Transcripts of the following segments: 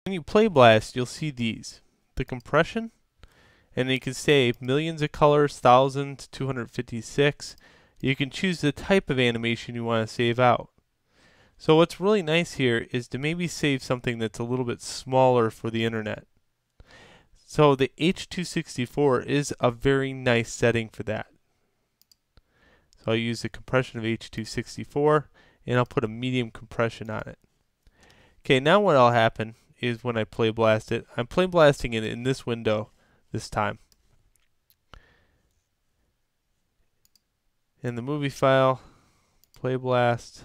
When you play blast, you'll see these. The compression, and you can say millions of colors, 1,000 to 256. You can choose the type of animation you want to save out. So what's really nice here is to maybe save something that's a little bit smaller for the internet. So the H.264 is a very nice setting for that. So I'll use the compression of H.264 and I'll put a medium compression on it. Okay, now what will happen is when I play blast it, I'm play blasting it in this window this time. In the movie file, play blast.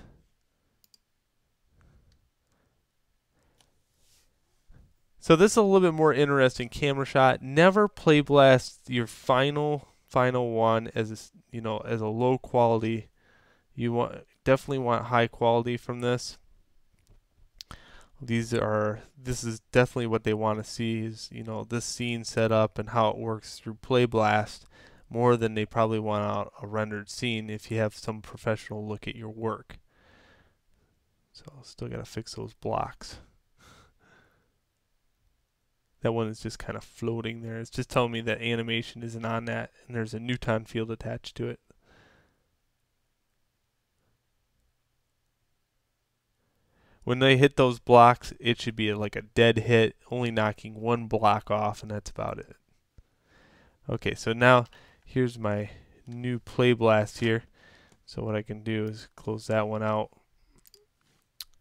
So this is a little bit more interesting camera shot. Never play blast your final one as as a low quality. You definitely want high quality from this. This is definitely what they want to see is, this scene set up and how it works through play blast more than they probably want out a rendered scene if you have some professional look at your work. So still got to fix those blocks. That one is just kind of floating there. It's just telling me that animation isn't on that and there's a Newton field attached to it. When they hit those blocks, it should be like a dead hit, only knocking one block off, and that's about it. Okay, so now here's my new play blast here. So what I can do is close that one out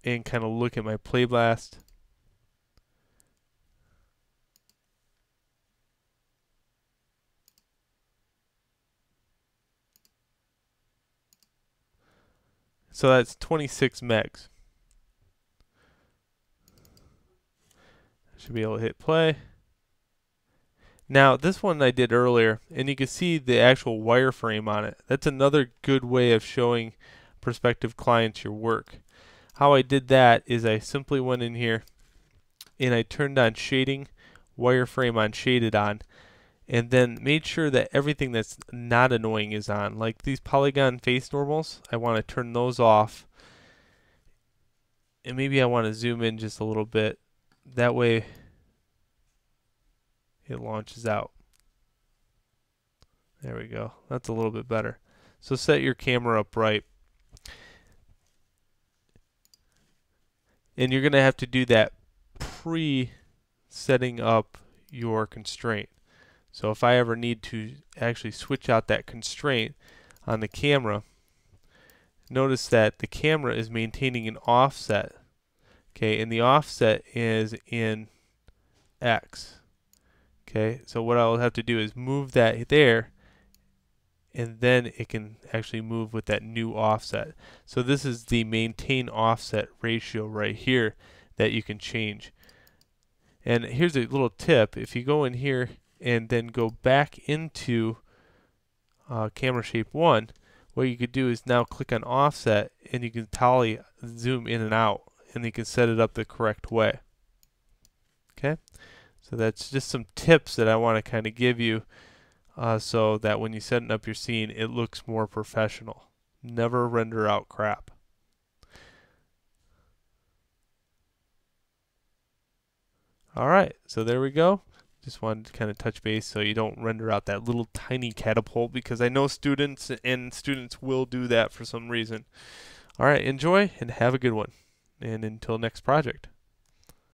and kind of look at my play blast. So that's 26 megs. Should be able to hit play. Now this one I did earlier, and you can see the actual wireframe on it. That's another good way of showing prospective clients your work. How I did that is I simply went in here and I turned on shading, wireframe on shaded on, and then made sure that everything that's not annoying is on. Like these polygon face normals, I want to turn those off. And maybe I want to zoom in just a little bit. That way it launches out. There we go. That's a little bit better. So set your camera up right. And you're going to have to do that pre-setting up your constraint. So if I ever need to actually switch out that constraint on the camera, notice that the camera is maintaining an offset. Okay, and the offset is in X. Okay, so what I'll have to do is move that there, and then it can actually move with that new offset. So this is the maintain offset ratio right here that you can change. And here's a little tip. If you go in here and then go back into camera shape 1, what you could do is now click on offset, and you can tally zoom in and out, and you can set it up the correct way. Okay, so that's just some tips that I want to kind of give you so that when you're setting up your scene, it looks more professional. Never render out crap. Alright, so there we go. Just wanted to kind of touch base so you don't render out that little tiny catapult, because I know students will do that for some reason. Alright, enjoy and have a good one. And until next project.